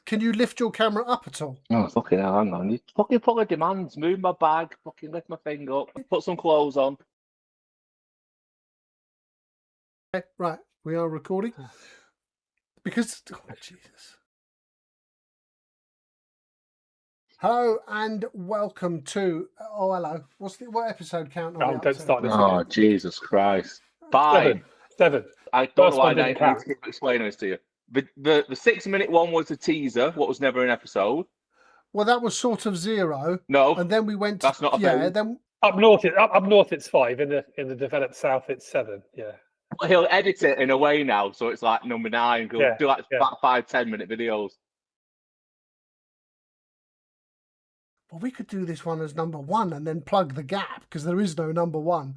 Can you lift your camera up at all? Oh, fucking hell, hang on. You fucking put the demands, move my bag, fucking lift my thing up, put some clothes on. Okay, right, we are recording. Because, oh, Jesus. Hello and welcome to, hello. What episode count are we up Don't to? start this Oh, again. Jesus Christ. 5. 7. I don't know First why one I didn't need to count. keep explaining this to you. The 6-minute one was a teaser, what was never an episode. Well, that was sort of 0. No, And then we went to, that's not a thing. then Up north, it's 5. In the developed south, it's 7. Yeah. But he'll edit it in a way now, so it's like number 9. He'll do like 5-10-minute videos. well, we could do this one as number 1 and then plug the gap because there is no number 1.